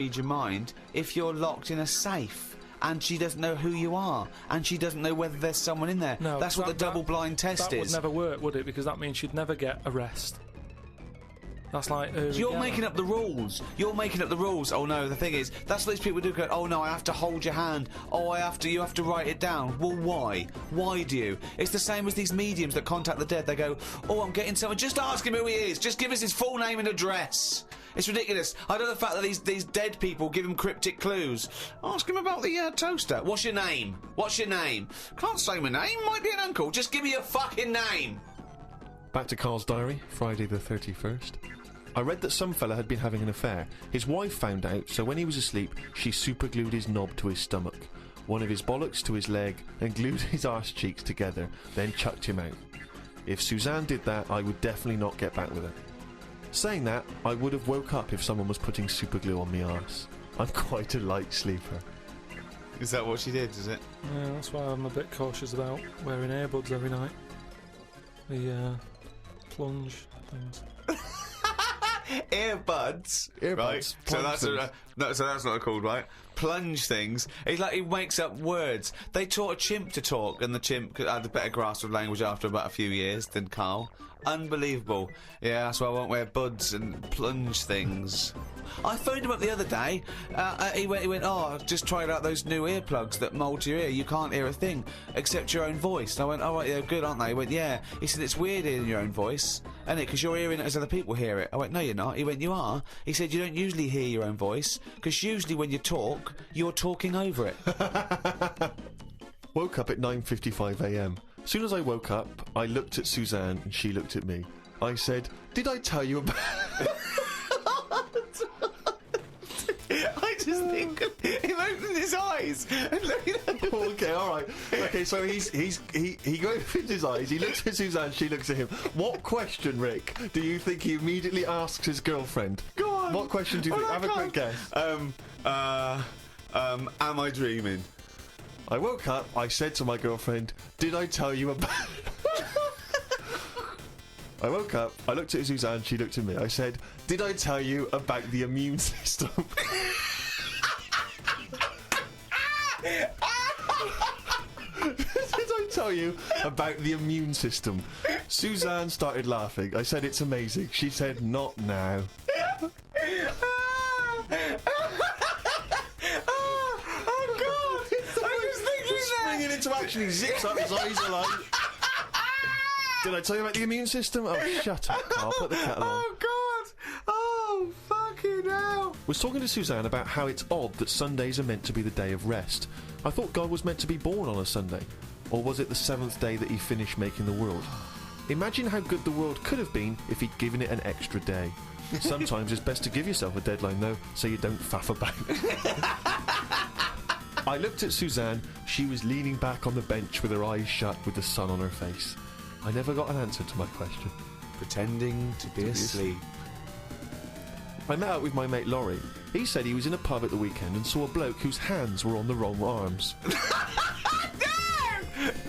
read your mind if you're locked in a safe and she doesn't know who you are and she doesn't know whether there's someone in there. No, that's what the double-blind test that is. That would never work, would it? Because that means she'd never get arrested. That's like you're making up the rules. You're making up the rules. Oh no, the thing is, that's what these people do. Go, oh no, I have to hold your hand. Oh, you have to write it down. Well, why? Why do you? It's the same as these mediums that contact the dead. They go, oh, I'm getting someone. Just ask him who he is. Just give us his full name and address. It's ridiculous. I know the fact that these dead people give him cryptic clues. Ask him about the toaster. What's your name? What's your name? Can't say my name. Might be an uncle. Just give me your fucking name. Back to Carl's diary, Friday the 31st. I read that some fella had been having an affair. His wife found out, so when he was asleep, she superglued his knob to his stomach, one of his bollocks to his leg, and glued his arse cheeks together, then chucked him out. If Suzanne did that, I would definitely not get back with her. Saying that, I would have woke up if someone was putting superglue on me arse. I'm quite a light sleeper. Is that what she did, is it? Yeah, that's why I'm a bit cautious about wearing earbuds every night. The plunge things. Earbuds, Earbuds, right? So that's things. so that's not called, right? Plunge things. It's like he makes up words. They taught a chimp to talk, and the chimp had a better grasp of language after about a few years than Carl. Unbelievable. Yeah, that's why I won't wear buds and plunge things. I phoned him up the other day. He went, oh, just tried out those new earplugs that mould your ear. You can't hear a thing except your own voice. And I went, oh, right, they're good, aren't they? He went, yeah. He said, it's weird hearing your own voice, isn't it? Because you're hearing it as other people hear it. I went, no, you're not. He went, you are. He said, you don't usually hear your own voice, because usually when you talk, you're talking over it. Woke up at 9:55am. Soon as I woke up, I looked at Suzanne and she looked at me. I said, did I tell you about... I just think of him opening his eyes and looking at him. Okay, alright. Okay, so he opens his eyes, he looks at Suzanne, she looks at him. What question, Rick, do you think he immediately asks his girlfriend? Go on. What question do you think? Have a quick guess. Am I dreaming? I woke up, I said to my girlfriend, did I tell you about... I woke up, I looked at Suzanne, she looked at me. I said, did I tell you about the immune system? Did I tell you about the immune system? Suzanne started laughing. I said, it's amazing. She said, not now. Springing into action, he zips up, his eyes are like... Did I tell you about the immune system? Oh, shut up, Carl. Put the kettle on. Oh, God! Oh, fucking hell! Was talking to Suzanne about how it's odd that Sundays are meant to be the day of rest. I thought God was meant to be born on a Sunday. Or was it the 7th day that he finished making the world? Imagine how good the world could have been if he'd given it an extra day. Sometimes it's best to give yourself a deadline, though, so you don't faff about. I looked at Suzanne. She was leaning back on the bench with her eyes shut with the sun on her face. I never got an answer to my question. Pretending to be asleep. I met up with my mate Laurie. He said he was in a pub at the weekend and saw a bloke whose hands were on the wrong arms. No!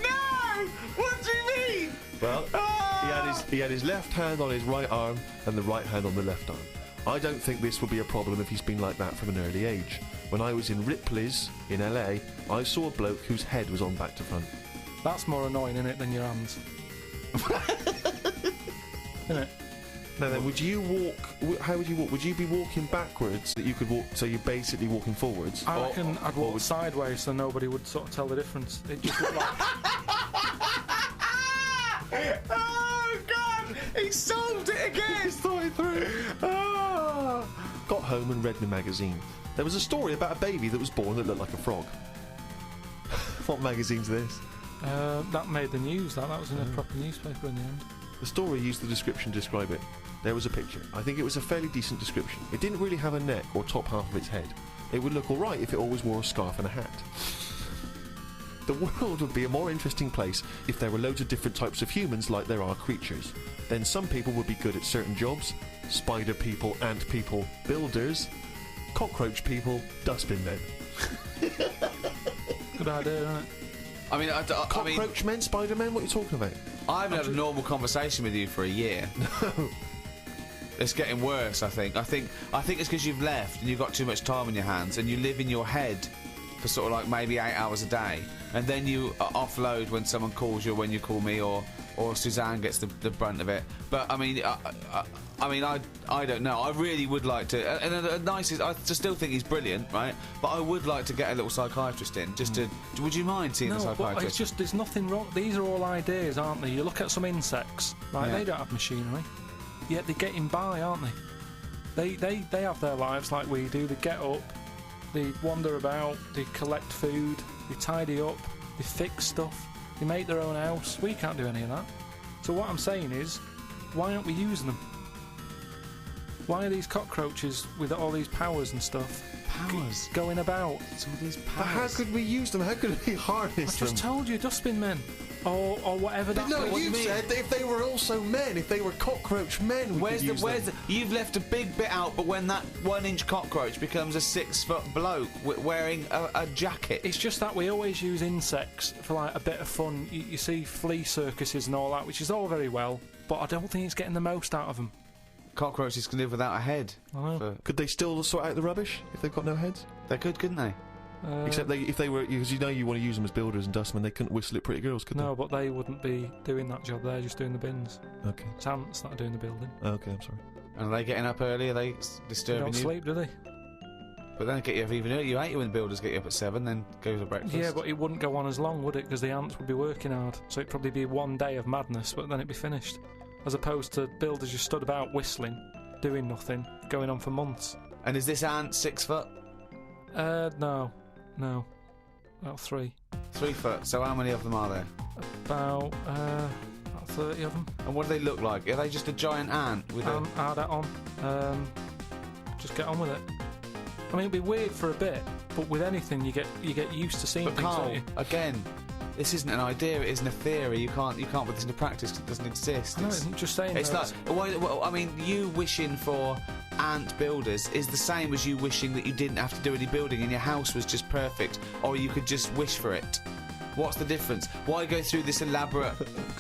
No! What do you mean? Well, he had his left hand on his right arm and the right hand on the left arm. I don't think this will be a problem if he's been like that from an early age. When I was in Ripley's in LA, I saw a bloke whose head was on back to front. That's more annoying, innit, than your hands. Innit? Now then, would you walk... How would you walk? Would you be walking backwards that you could walk... So you're basically walking forwards? I reckon I'd walk sideways so nobody would sort of tell the difference. It just looked like... Oh, God! He solved it again! He's thought it through. Oh. Got home and read my magazine. There was a story about a baby that was born that looked like a frog. What magazine's this? That made the news. That was in a proper newspaper in the end. The story used the description to describe it. There was a picture. I think it was a fairly decent description. It didn't really have a neck or top half of its head. It would look alright if it always wore a scarf and a hat. The world would be a more interesting place if there were loads of different types of humans like there are creatures. Then some people would be good at certain jobs. Spider people, ant people, builders, cockroach people, dustbin men. Good idea, isn't it? I mean, Cockroach men, Spider-Man, what are you talking about? I haven't had a normal conversation with you for a year. No. It's getting worse, I think. I think it's because you've left and you've got too much time on your hands and you live in your head for sort of like maybe 8 hours a day, and then you offload when someone calls you, or when you call me, or Suzanne gets the brunt of it. But I mean, I don't know. I really would like to. And the nicest, I still think he's brilliant, right? But I would like to get a little psychiatrist in, just to. Would you mind seeing a No, but psychiatrist? it's just there's nothing wrong. These are all ideas, aren't they? You look at some insects, right? Yeah. They don't have machinery, yet they're getting by, aren't they? They have their lives like we do. They get up, they wander about, they collect food, they tidy up, they fix stuff, they make their own house. We can't do any of that. So what I'm saying is, why aren't we using them? Why are these cockroaches with all these powers and stuff Powers. going about? Some of these powers. But how could we use them? How could we harness I just them? told you, dustbin men, or whatever. That's No, what you mean. said that if they were also men, if they were cockroach men, we could use them. You've left a big bit out, but when that 1-inch cockroach becomes a 6-foot bloke wearing a jacket. It's just that we always use insects for like a bit of fun. You see flea circuses and all that, which is all very well, but I don't think it's getting the most out of them. Cockroaches can live without a head. I know. For- Could they still sort out the rubbish if they've got no heads? They could, couldn't they? Except if they were, because you know you want to use them as builders and dustmen, they couldn't whistle at pretty girls, could No, but they wouldn't be doing that job. They're just doing the bins. they? Okay. It's ants that are doing the building. Okay, I'm sorry. And are they getting up early? Are they They disturbing don't you? sleep, do they? But then they get you up even earlier. You hate it when the builders get you up at 7, then go to breakfast. Yeah, but it wouldn't go on as long, would it? Because the ants would be working hard. So it'd probably be one day of madness, but then it'd be finished. As opposed to builders just stood about whistling, doing nothing, going on for months. And is this ant 6 foot? No. About 3. 3 foot. So how many of them are there? About 30 of them. And what do they look like? Are they just a giant ant with a... Add that on. Just get on with it. I mean, it'd be weird for a bit, but with anything, you get used to seeing But things, Carl, don't you? again, this isn't an idea. It isn't a theory. You can't put this into practice 'cause it doesn't exist. I know, I'm just saying. It's though, like, well, I mean, you wishing for ant builders is the same as you wishing that you didn't have to do any building and your house was just perfect, or you could just wish for it. What's the difference? Why go through this elaborate?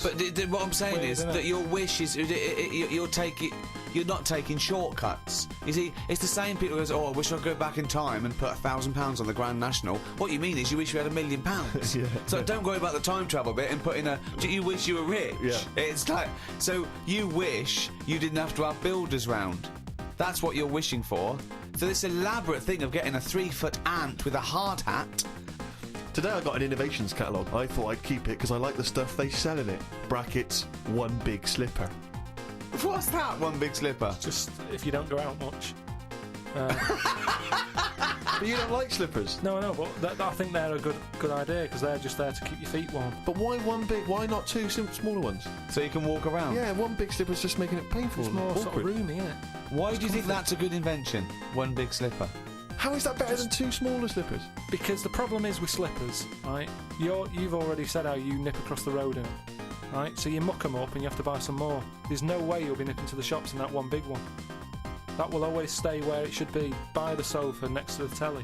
But what I'm saying Weird, is isn't it? that your wish is you're not taking shortcuts. You see, it's the same people who goes, "Oh, I wish I'd go back in time and put £1,000 on the Grand National." What you mean is you wish you had £1 million. Yeah. So don't worry about the time travel bit and put in you wish you were rich. Yeah. It's like, so you wish you didn't have to have builders round. That's what you're wishing for. So this elaborate thing of getting a 3-foot ant with a hard hat. Today I got an innovations catalogue. I thought I'd keep it because I like the stuff they sell in it. Brackets, one big slipper. What's that? One big slipper. just if you don't go out much. But you don't like slippers. No, but I think they're a good idea because they're just there to keep your feet warm. But why one big? Why not two smaller ones? So you can walk around. Yeah, one big slipper's just making it painful. It's and more sort of awkward. roomy, isn't it? Why do you think that's a good invention? One big slipper. How is that better than two smaller slippers? Because the problem is with slippers, right? You've already said how you nip across the road in them, right? So you muck them up and you have to buy some more. There's no way you'll be nipping to the shops in that one big one. That will always stay where it should be, by the sofa next to the telly.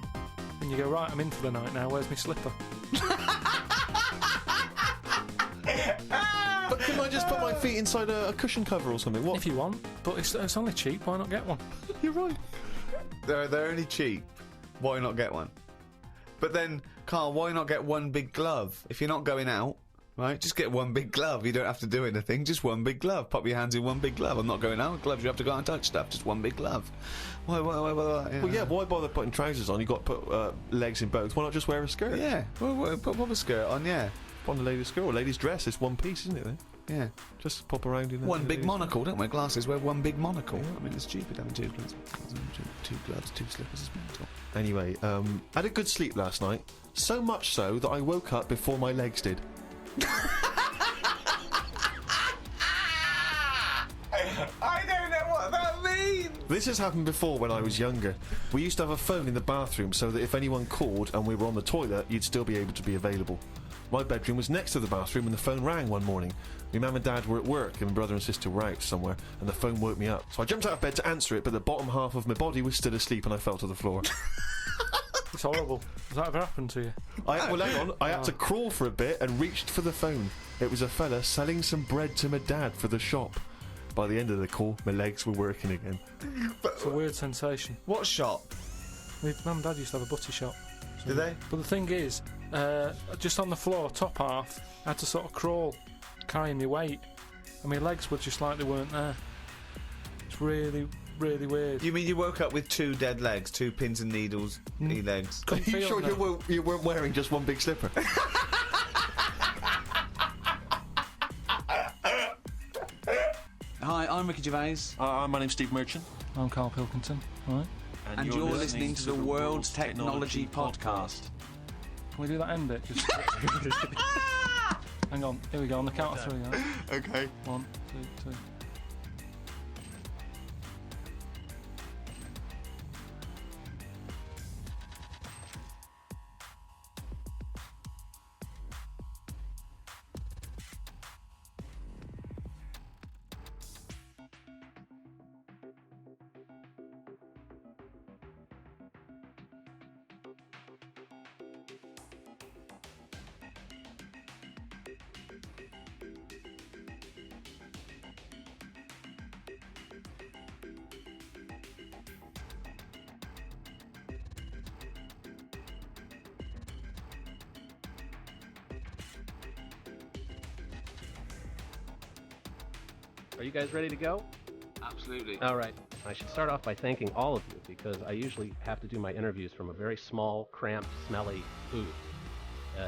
And you go, right, I'm in for the night now, where's my slipper? But couldn't I just put my feet inside a cushion cover or something? What? If you want, but it's only cheap, why not get one? You're right. They're only cheap. Why not get one? But then, Carl, why not get one big glove? If you're not going out, right, just get one big glove. You don't have to do anything, just one big glove. Pop your hands in one big glove. I'm not going out with gloves, you have to go out and touch stuff. Just one big glove. Why? Well, yeah, why bother putting trousers on? You've got to put legs in both. Why not just wear a skirt? Yeah, well, pop a skirt on, yeah. Put on the lady's skirt or lady's dress. It's one piece, isn't it, then? Yeah. Just pop around in One big ladies' monocle, don't wear glasses, wear one big monocle. I mean, it's stupid having two gloves. Two gloves, two slippers is mental. Anyway, had a good sleep last night. So much so that I woke up before my legs did. I don't know what that means! This has happened before when I was younger. We used to have a phone in the bathroom so that if anyone called and we were on the toilet, you'd still be able to be available. My bedroom was next to the bathroom and the phone rang one morning. My mum and dad were at work and my brother and sister were out somewhere and the phone woke me up. So I jumped out of bed to answer it, but the bottom half of my body was still asleep and I fell to the floor. It's horrible. Has that ever happened to you? Well, hang on. I had to crawl for a bit and reached for the phone. It was a fella selling some bread to my dad for the shop. by the end of the call, my legs were working again. It's a weird sensation. What shop? My mum and dad used to have a butty shop. Did they? But the thing is, just on the floor, top half, I had to sort of crawl, carrying my weight, and my legs were just like they weren't there. It's really, really weird. You mean you woke up with 2 dead legs, 2 pins and needles legs? Are you Feel sure them. you weren't wearing just one big slipper? Hi, I'm Ricky Gervais. My name's Steve Merchant. I'm Carl Pilkington, right? And you're listening to the World's Technology Podcast. Can we do that end bit? Just hang on, here we go, on the count of 3, right? Okay. 1, 2, 2. Are you guys ready to go? Absolutely. All right. I should start off by thanking all of you because I usually have to do my interviews from a very small, cramped, smelly booth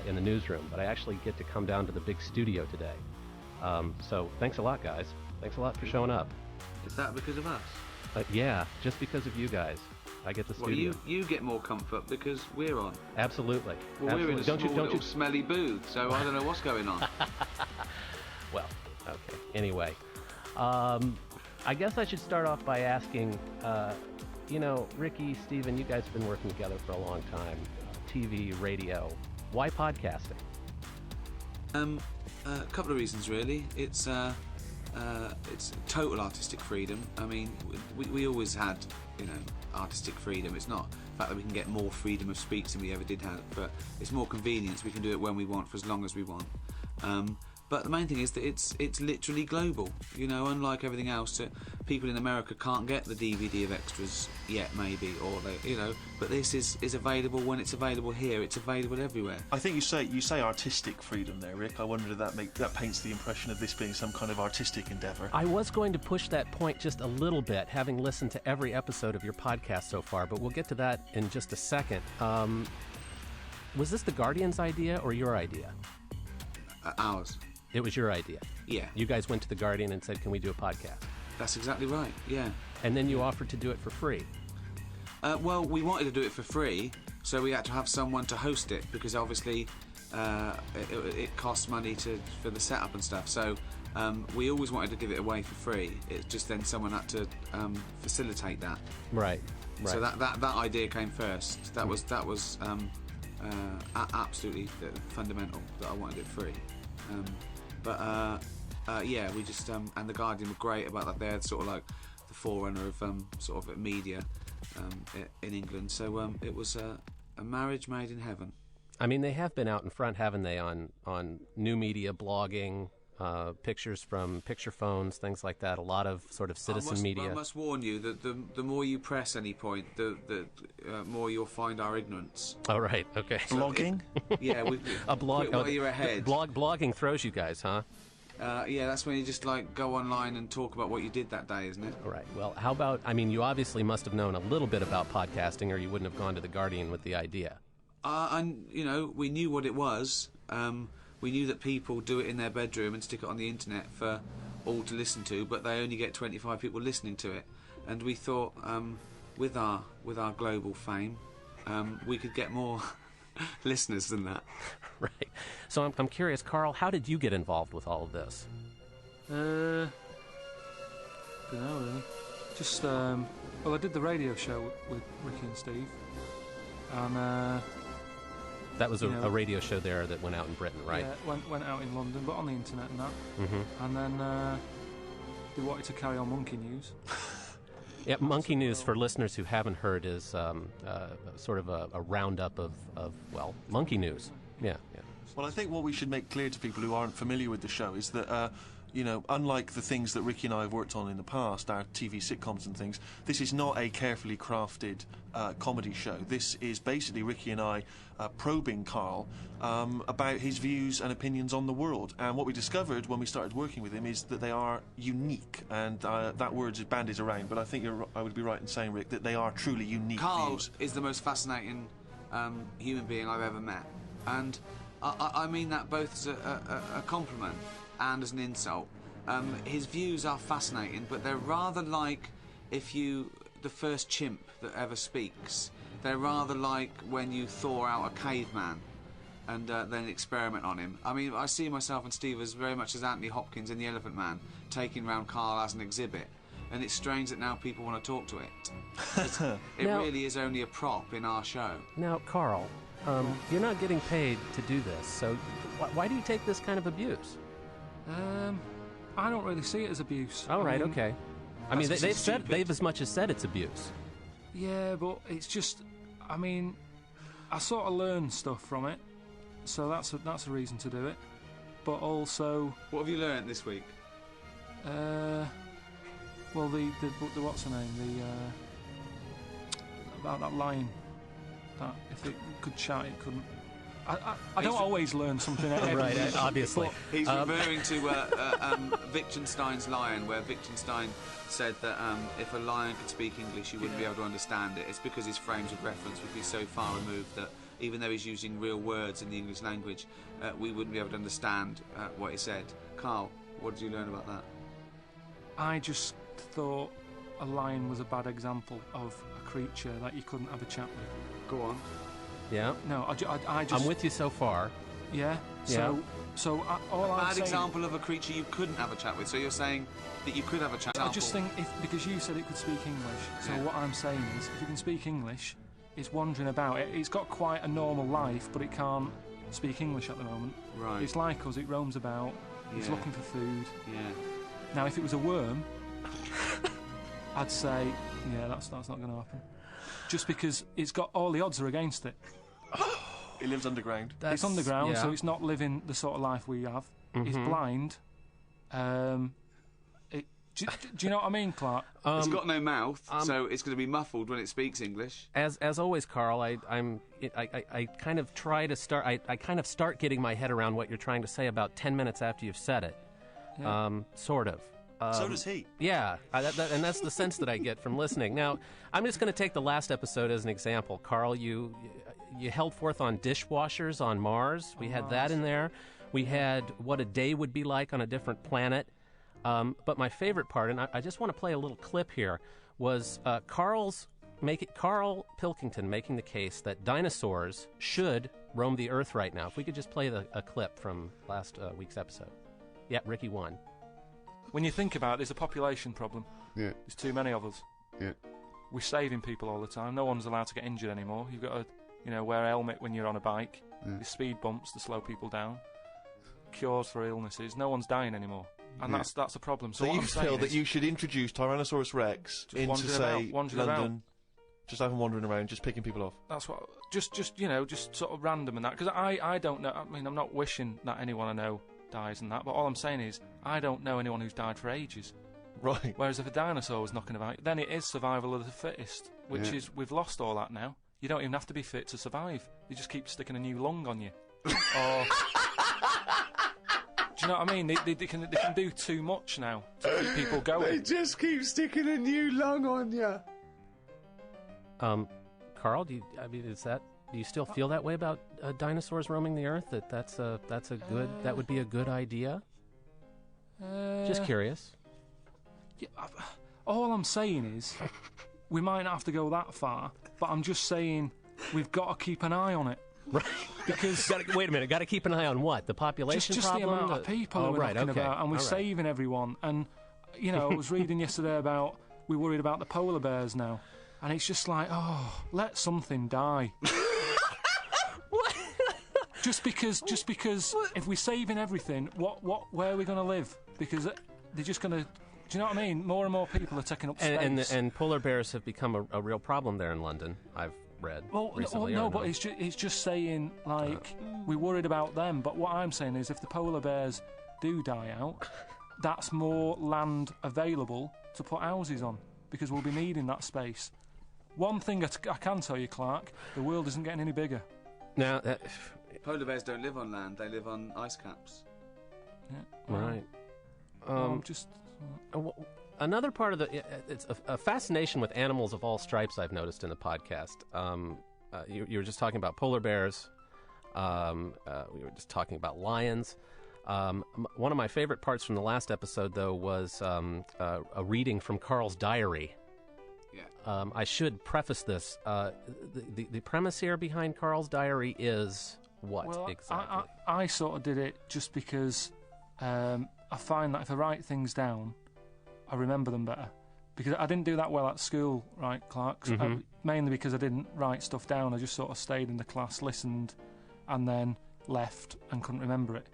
in the newsroom, but I actually get to come down to the big studio today. So thanks a lot, guys. Thanks a lot for showing up. Is that because of us? Yeah, just because of you guys. I get the studio. Well, you get more comfort because we're on. Absolutely. Well, we're in a Don't small you, little smelly booth, so I don't know what's going on. Well, okay. Anyway, I guess I should start off by asking, Ricky, Steven, you guys have been working together for a long time. TV, radio. Why podcasting? A couple of reasons, really. It's total artistic freedom. I mean, we always had, artistic freedom. It's not the fact that we can get more freedom of speech than we ever did have, but it's more convenience. We can do it when we want for as long as we want. But the main thing is that it's literally global. Unlike everything else, people in America can't get the DVD of extras yet, maybe, or they, But this is available when it's available here. It's available everywhere. I think you say artistic freedom there, Rick. I wonder if that paints the impression of this being some kind of artistic endeavour. I was going to push that point just a little bit, having listened to every episode of your podcast so far, but we'll get to that in just a second. Was this the Guardian's idea or your idea? Ours. It was your idea. Yeah. You guys went to the Guardian and said, "Can we do a podcast?" That's exactly right. Yeah. And then you offered to do it for free. Well, we wanted to do it for free, so we had to have someone to host it because obviously it costs money for the setup and stuff. So we always wanted to give it away for free. It's just then someone had to facilitate that. Right. So that idea came first. That was absolutely fundamental that I wanted it free. Yeah, we just and the Guardian were great about that. They're sort of like the forerunner of sort of media in England. So it was a marriage made in heaven. I mean, they have been out in front, haven't they, on new media, blogging, pictures from picture phones, things like that. A lot of sort of citizen media. I must warn you that the more you press any point, the more you'll find our ignorance. Oh, right. Okay. Blogging? Yeah, a blog. While you're ahead. Blogging throws you guys, huh? Yeah, that's when you just go online and talk about what you did that day, isn't it? All right. Well, how about? I mean, you obviously must have known a little bit about podcasting, or you wouldn't have gone to the Guardian with the idea. And we knew what it was. We knew that people do it in their bedroom and stick it on the internet for all to listen to, but they only get 25 people listening to it. And we thought, with our global fame, we could get more listeners than that. Right. So I'm curious, Carl, how did you get involved with all of this? Don't know really. Just I did the radio show with Ricky and Steve, and that was a radio show there that went out in Britain, right? Yeah, went out in London, but on the internet and that. Mm-hmm. And then they wanted to carry on Monkey News. Yeah, Monkey News, for listeners who haven't heard, is sort of a roundup of Monkey News. Yeah. Well, I think what we should make clear to people who aren't familiar with the show is that You know, unlike the things that Ricky and I have worked on in the past, our TV sitcoms and things, this is not a carefully crafted comedy show. This is basically Ricky and I probing Carl about his views and opinions on the world. And what we discovered when we started working with him is that they are unique. And that word is bandied around, but I think I would be right in saying, Rick, that they are truly unique Carl views. is the most fascinating human being I've ever met. And I mean that both as a compliment and as an insult. His views are fascinating, but they're rather like the first chimp that ever speaks. They're rather like when you thaw out a caveman and then experiment on him. I mean, I see myself and Steve as very much as Anthony Hopkins in The Elephant Man, taking round Carl as an exhibit. And it's strange that now people want to talk to it. It Now- really is only a prop in our show. Now, Carl, you're not getting paid to do this, so why do you take this kind of abuse? I don't really see it as abuse. All right, okay. I mean, That's just stupid. they've as much as said it's abuse. Yeah, but it's just, I mean, I sort of learn stuff from it, so that's a reason to do it. But also, What have you learnt this week? well, the what's her name? About that line, that if it could shout, it couldn't. I don't always learn something. Right, obviously. He's referring to Wittgenstein's lion, where Wittgenstein said that if a lion could speak English, you wouldn't be able to understand it. It's because his frames of reference would be so far removed that even though he's using real words in the English language, we wouldn't be able to understand what he said. Carl, what did you learn about that? I just thought a lion was a bad example of a creature that you couldn't have a chat with. Go on. Yeah, No, I just. I'm with you so far. Yeah. Yeah. So all I'm Bad saying. example of a creature you couldn't have a chat with. So you're saying that you could have a chat. I just think because you said it could speak English, so Yeah. what I'm saying is, if it can speak English, it's wandering about. It's got quite a normal life, but it can't speak English at the moment. Right. It's like us. It roams about. It's Yeah. looking for food. Yeah. Now, if it was a worm, I'd say, yeah, that's not going to happen. Just because it's got all the odds are against it. It lives underground. It's underground, yeah. so it's not living the sort of life we have. It's blind. Do you know what I mean, Clark? It's got no mouth, so it's going to be muffled when it speaks English. As always, Carl, I kind of try to start. I kind of start getting my head around what you're trying to say about 10 minutes after you've said it. Yeah. Sort of. So does he. Yeah, and that's the sense that I get from listening. Now, I'm just going to take the last episode as an example. Carl, you held forth on dishwashers on Mars. We had that in there. We had what a day would be like on a different planet. But my favorite part, and I just want to play a little clip here, was Carl Pilkington making the case that dinosaurs should roam the Earth right now. If we could just play a clip from last week's episode. Yeah, Ricky won. When you think about it, there's a population problem. Yeah. There's too many of us. Yeah. We're saving people all the time. No one's allowed to get injured anymore. You've got to, wear a helmet when you're on a bike. There's speed bumps to slow people down. Cures for illnesses. No one's dying anymore. And that's a problem. So So what you I'm saying feel that is, you should introduce Tyrannosaurus Rex into, wandering say, about, wandering London. Just have him wandering around, just picking people off. that's what just sort of random and that, because I don't know. I mean, I'm not wishing that anyone I know dies and that, but all I'm saying is I don't know anyone who's died for ages. Right. Whereas if a dinosaur was knocking about, then it is survival of the fittest, which is, we've lost all that now. You don't even have to be fit to survive. They just keep sticking a new lung on you. Or, do you know what I mean? They can do too much now to keep people going. just keep sticking a new lung on you. Carl, do you still feel that way about dinosaurs roaming the Earth? That would be a good idea? Just curious. Yeah, all I'm saying is, we might not have to go that far, but I'm just saying we've got to keep an eye on it. Right. Because Wait a minute. Got to keep an eye on what? The population just problem? the amount of people who we're knocking about, and we're All right. saving everyone. And I was reading yesterday about we're worried about the polar bears now, and it's just like, oh, let something die. Just because if we're saving everything, where are we going to live? Because they're just going to. Do you know what I mean? More and more people are taking up space. And polar bears have become a real problem there in London, I've read recently. No, but it's just saying, like, we're worried about them. But what I'm saying is, if the polar bears do die out, that's more land available to put houses on, because we'll be needing that space. One thing I can tell you, Clark, the world isn't getting any bigger. Now, Polar bears don't live on land; they live on ice caps. Yeah. right. Just... Another part of it's a fascination with animals of all stripes I've noticed in the podcast. You were just talking about polar bears. We were just talking about lions. One of my favorite parts from the last episode, though, was a reading from Carl's diary. Yeah. I should preface this. The premise here behind Carl's diary is what exactly? I sort of did it just because I find that if I write things down, I remember them better. Because I didn't do that well at school, right, Clark? Mainly because I didn't write stuff down. I just sort of stayed in the class, listened, and then left and couldn't remember it.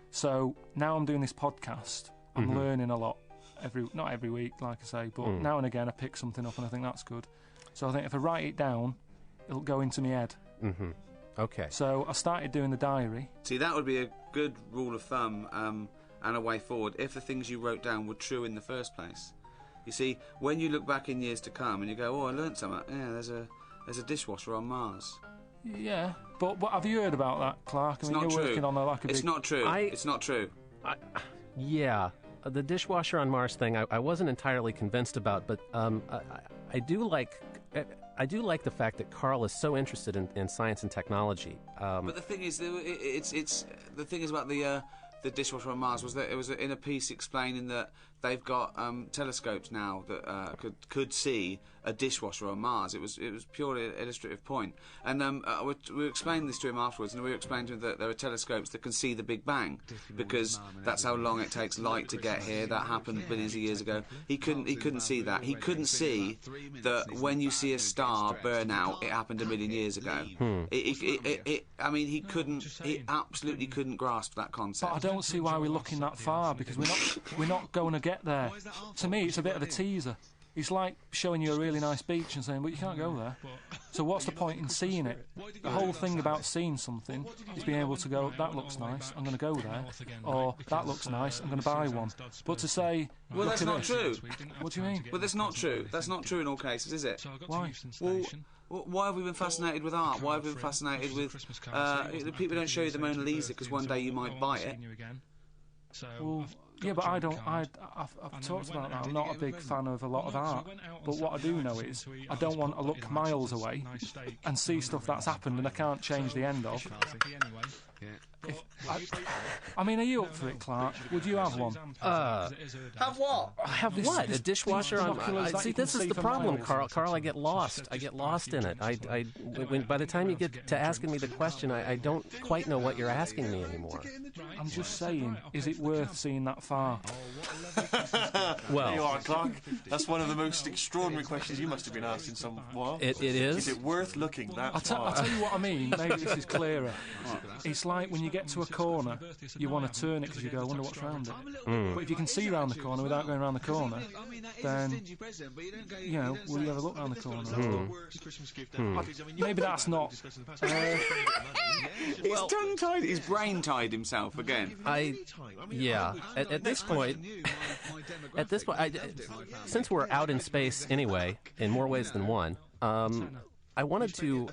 So now I'm doing this podcast. I'm learning a lot. Not every week, like I say, but now and again I pick something up and I think that's good. So I think if I write it down, it'll go into my head. Okay. So I started doing the diary. See, that would be a good rule of thumb and a way forward if the things you wrote down were true in the first place. You see, when you look back in years to come and you go, "Oh, I learnt something. Yeah, there's a dishwasher on Mars." Yeah, but have you heard about that, Clark? It's not true. Working on a big... It's not true. It's not true. Yeah, the dishwasher on Mars thing I wasn't entirely convinced about, but I do like the fact that Carl is so interested in science and technology. But the thing is, it's the thing is about the dishwasher on Mars was that it was in a piece explaining that they've got telescopes now that could see a dishwasher on Mars. It was purely an illustrative point, and we explained this to him afterwards, and we explained to him that there are telescopes that can see the Big Bang because that's how long it takes light to get here. That happened billions of years ago. He couldn't see that. He couldn't see that when you see a star burn out, it happened a million years ago. I mean, he absolutely couldn't grasp that concept. But I don't see why we're looking that far, because we're not going to get there. To me, it's a bit of a teaser. It's like showing you a really nice beach and saying, "But you can't go there." So what's the point in seeing it? The whole thing about seeing something is being able to go, "That looks nice, I'm going to go there," or "That looks nice, I'm going to buy one." But to say, well, that's not true. What do you mean? Well, that's not true. That's not true in all cases, is it? Why? Well, why have we been fascinated with art? Why have we been fascinated with... the people don't show you the Mona Lisa because one day you might buy it. Well, yeah, but I've talked about that. I'm not a big fan of a lot of art. But what I do know is I don't want to look miles away and see stuff that's happened and I can't change the end of. I mean, are you up for it, Clark? Would you have one? Have what? Have what? A dishwasher on... See, this is the problem, Carl. Carl, I get lost. I get lost in it. By the time you get to asking me the question, I don't quite know what you're asking me anymore. I'm just saying, is it worth seeing that far? Well, there you are, Clark. That's one of the most extraordinary questions you must have been asked in some while. It is. Is it worth looking that far? I'll tell you what I mean. Maybe this is clearer. It's like when you get to a corner, you want to turn it because you go, "I wonder what's round it." But if you can see round the corner without going round the corner, then, will you ever look round the corner? Maybe that's not... He's tongue-tied. He's brain-tied himself again. At this point, since we're out in space anyway, in more ways than one, I wanted to,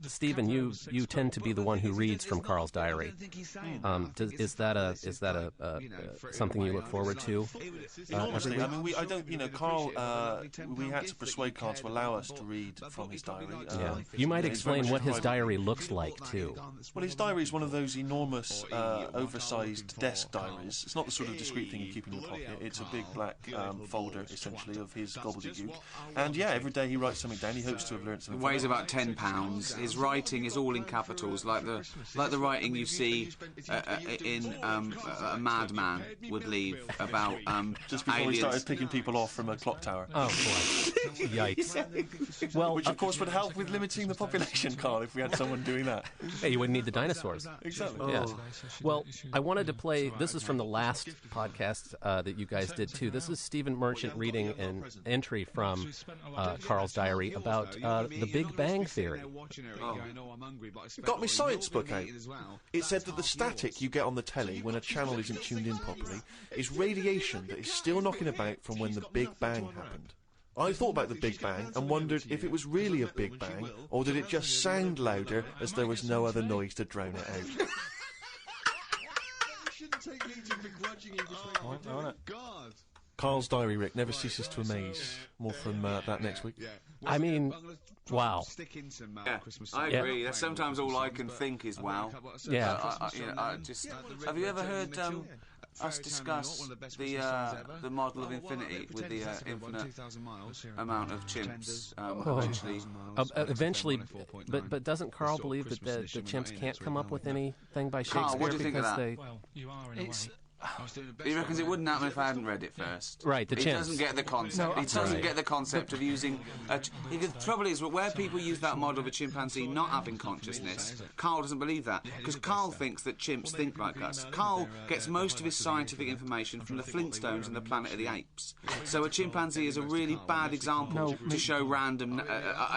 Stephen, you tend to be the one who reads from Carl's diary. Is that something you look forward to? Enormously. I mean, Carl, we had to persuade Carl to allow us to read from his diary. You might explain what his diary looks like, too. Well, his diary is one of those enormous, oversized desk diaries. It's not the sort of discreet thing you keep in your pocket. It's a big black folder, essentially, of his gobbledygook. And every day he writes something down. He hopes to have learned something. It weighs about 10 pounds. His writing is all in capitals, like the writing you see in a madman would leave about just before aliens. he started picking people off from a clock tower. Oh boy! Yikes! Well, which of course would help with limiting the population, Carl, if we had someone doing that. Hey, you wouldn't need the dinosaurs. Exactly. Yeah. Well, I wanted to play. This is from the last podcast that you guys did too. This is Stephen Merchant reading an entry from Carl's diary about The Big Bang Theory. Got my science book out. It said that the static you get on the telly when a channel isn't tuned in properly is radiation that is still knocking about from when the Big Bang happened. I thought about the Big Bang and wondered if it was really a Big Bang, or did it just sound louder as there was no other noise to drown it out. Carl's diary, Rick, never ceases to amaze. More from that next week. I mean, wow. Yeah, I agree. That's sometimes all I can think is wow. Yeah. Have you ever heard us discuss the model of infinity with the infinite amount of chimps Eventually, but doesn't Carl believe that the chimps can't come up with anything by Shakespeare? Carl, what do you think of that? Well, you are in a way. He reckons it wouldn't happen if I hadn't read it first. Right, the He chimps. doesn't get the concept. He doesn't get the concept of using... the trouble is, where people use that model of a chimpanzee not having consciousness, Carl doesn't believe that, because Carl thinks that chimps think like us. Carl gets most of his scientific information from the Flintstones and the Planet of the Apes. So a chimpanzee is a really bad example to show random...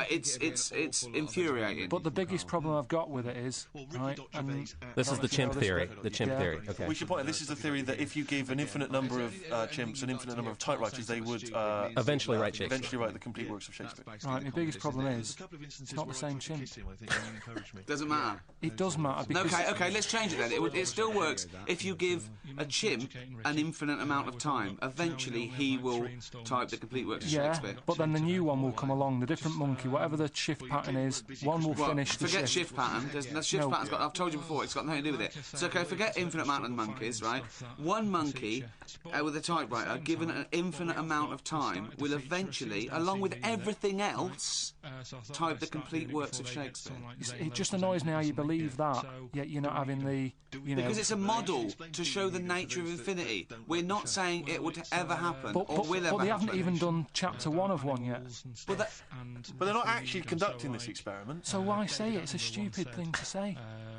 it's infuriating. But the biggest problem I've got with it is, right, and This is the chimp theory. The chimp theory. Okay. We should point out this is the theory that if you gave an infinite number of chimps an infinite number of typewriters, they would Eventually write Shakespeare. eventually write the complete works of Shakespeare. right, my biggest problem is it's not the same chimp. Doesn't matter. It does matter because Okay, let's change it then. It still works if you give a chimp an infinite amount of time. Eventually, he will type the complete works of yeah, Shakespeare. but then the new one will come along, the different monkey, whatever the shift pattern is, one will finish the forget shift. shift pattern. The shift pattern's got. I've told you before. It's got nothing to do with it. So okay, forget infinite amount of monkeys, right? One monkey with a typewriter, given an infinite amount of time, will eventually, along with everything else, type the complete works of Shakespeare. It just annoys me how you believe that, yet you're not having the, Because it's a model to show the nature of infinity. We're not saying it would ever happen or will ever but they haven't happen. even done chapter 1 of one yet. But they're not actually conducting this experiment. So why say it? It's a stupid thing to say.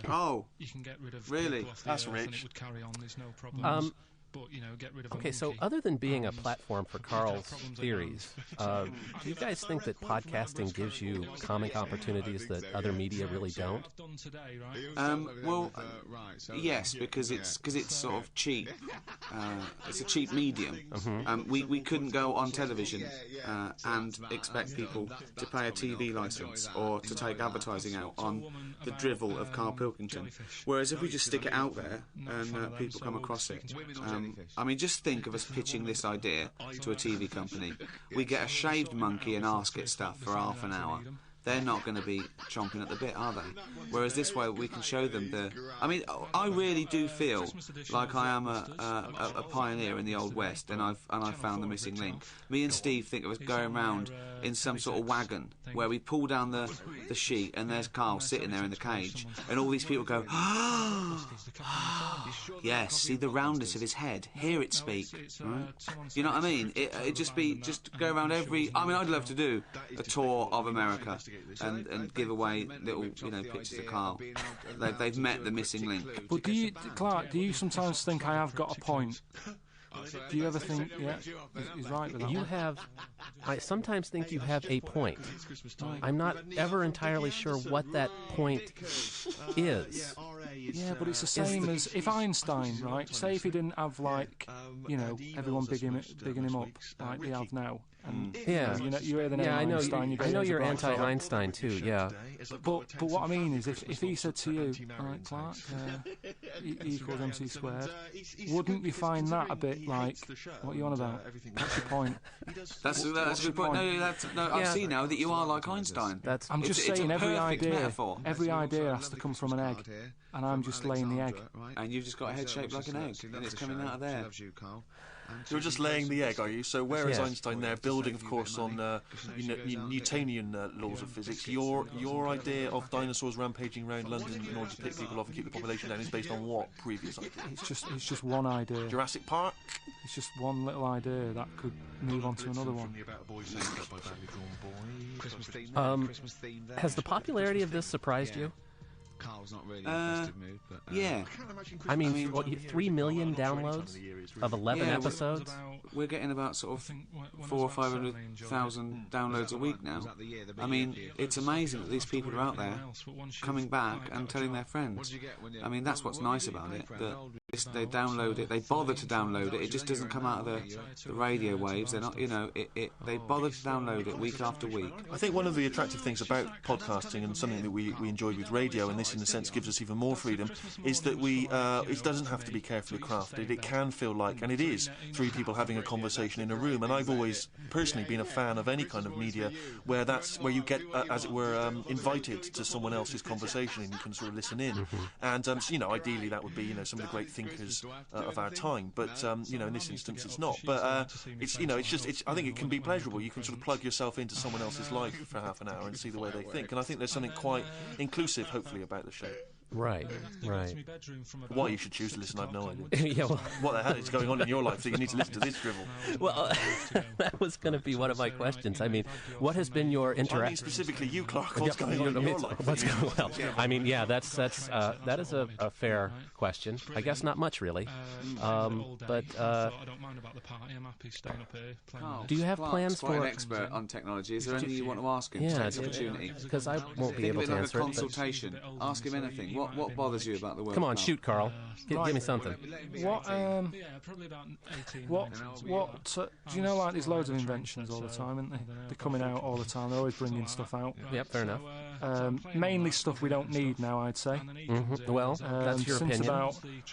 Oh, You can get rid of really? That's rich. would carry on. There's no problem. But get rid of. Okay, so other than being a platform for Carl's theories, do you guys think that podcasting gives you comic opportunities that other media really don't? Well, yes, because it's sort of cheap. It's a cheap medium. We couldn't go on television and expect people to pay a TV license or to take advertising out on the drivel of Carl Pilkington. Whereas if we just stick it out there and people come across it. I mean, just think of us pitching this idea to a TV company. We get a shaved monkey and ask it stuff for half an hour. They're not going to be chomping at the bit, are they? Whereas this way we can show them the... I mean, I really do feel like I am a pioneer in the Old West, and I've found the missing link. Me and Steve think of us going around in some sort of wagon where we pull down the sheet and there's Carl sitting there in the cage, and all these people go, yes, see the roundness of his head, hear it speak. Right? You know what I mean? It'd just go around every... I mean, I'd love to do a tour of America and give away little, pictures of Carl. They've met the missing link. But Clark, do you sometimes think I have got a point? Do you ever think, he's right with that? You have... I sometimes think you have a point. I'm not ever entirely sure what that point is. Yeah, but it's the same as if Einstein, right? Say if he didn't have everyone bigging him up like they have now. And, Yeah. you hear the name Yeah, I know. Einstein. I know you're anti-Einstein too. Yeah. But what I mean is, if he said to you, all right, Clark, E equals MC squared, wouldn't you find that a bit like, what are you on about? What's your point? That's a good point. I see now that you are like Einstein. I'm just it's saying a every perfect idea, metaphor. every idea has to come from an egg, and I'm just laying the egg. And you've just got a head shaped like an egg, and it's coming out of there. You're just laying the egg, are you? So where is Yeah. Einstein there, building, of course, on Newtonian laws of physics? Your idea of dinosaurs rampaging around London in order to pick people off and keep the population down is based on what previous idea? It's just one idea. Jurassic Park? It's just one little idea that could move on to another one. Has the popularity of this surprised you? Carl's not really in a festive mood, but... Yeah. I mean, 3 million downloads of 11 Yeah, episodes? We're getting about sort of 400,000 or 500,000 downloads a week now. I mean, it's amazing that these people are out there coming back and telling their friends. I mean, that's what's nice about it, that they download it, they bother to download it, it just doesn't come out of the radio waves. They're not, you know, they bother to download it week after week. I think one of the attractive things about podcasting, and something that we enjoy with radio, and this in a sense gives us even more freedom, is that it doesn't have to be carefully crafted. It can feel like, and it is, three people having a conversation in a room. And I've always personally been a fan of any kind of media where you get, as it were, invited to someone else's conversation and you can sort of listen in. And you know, ideally that would be, you know, some of the great thinkers of our time. But you know, in this instance, it's not. But it's, you know, I think it can be pleasurable. You can sort of plug yourself into someone else's life for half an hour and see the way they think. And I think there's something quite inclusive, hopefully, about the show. Right. Why you should choose to listen, I've no idea. Yeah, well, what the hell is going on in your life that you need to listen to this drivel? well that was going to be one of my questions. I mean, what has been your I mean interaction? specifically you, Clark. What's going on in your life? What's going well? I mean, yeah, that is a fair question. I guess not much really. But do you have plans quite for an expert on technology? Is there anything you want to ask him? Yeah, Take this opportunity. because I won't be Think able of it to like a answer it. but- consultation. Ask him anything. What bothers you about the world? Come on, Carl? shoot, Carl. Give me something. What, do you know, like, there's loads of inventions all the time, aren't they? They're coming out all the time, they're always bringing stuff out. Yep, fair enough. Mainly stuff we don't need now, I'd say. Well, that's your since opinion.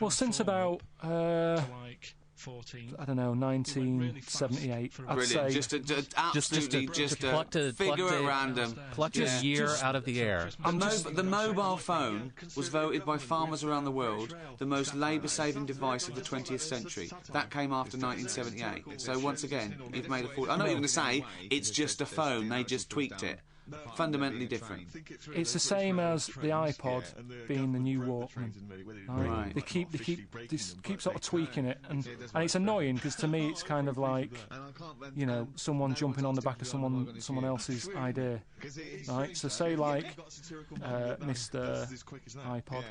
Since about, I don't know, 1978, I'd Brilliant. say. Just absolutely plucked a figure at random. Plucked a year out of the air. The mobile phone was voted by farmers around the world the most labour-saving device of the 20th century. That came after 1978. So once again, you've made a fool. I know what you're going to say. It's just a phone. They just tweaked it. Fundamentally different. It's the same as the iPod being the new Walkman. Right. They keep sort of tweaking it, and it's annoying because to me it's kind of like, you know, someone jumping on the back of someone else's idea, right? So say like Mr. iPod,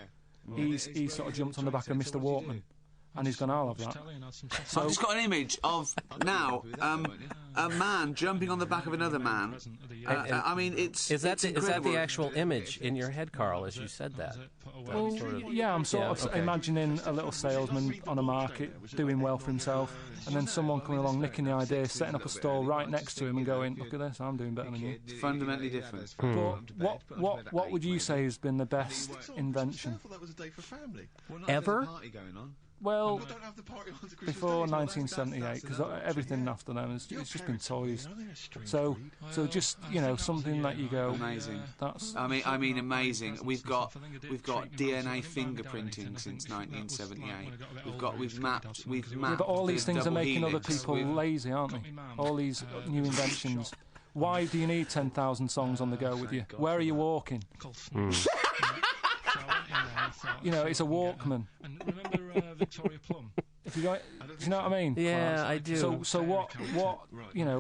he's sort of jumped on the back of Mr. Walkman. And he's gone, I'll have that. So I've just got an image of now a man jumping on the back of another man. I mean, it's Is that incredible. the actual image in your head, Carl, as you said that? Well, yeah, I'm sort of imagining a little salesman on a market doing well for himself, and then someone coming along, nicking the idea, setting up a stall right next to him and going, look at this, I'm doing better than you. It's fundamentally different. But what would you say has been the best invention? Ever? Well, before 1978, because everything after then it's just been toys. So just, you know, something that you go, Amazing. That's. I mean, amazing. We've got DNA fingerprinting since 1978. We've mapped. Yeah, but all these the things are double making other helix. people lazy, aren't they? All these new inventions. Why do you need 10,000 songs on the go with you? Where are you walking? You know, it's a Walkman. And remember Victoria Plum? If you go, do you know what I mean? Yeah, Clark? I do. So what? You know,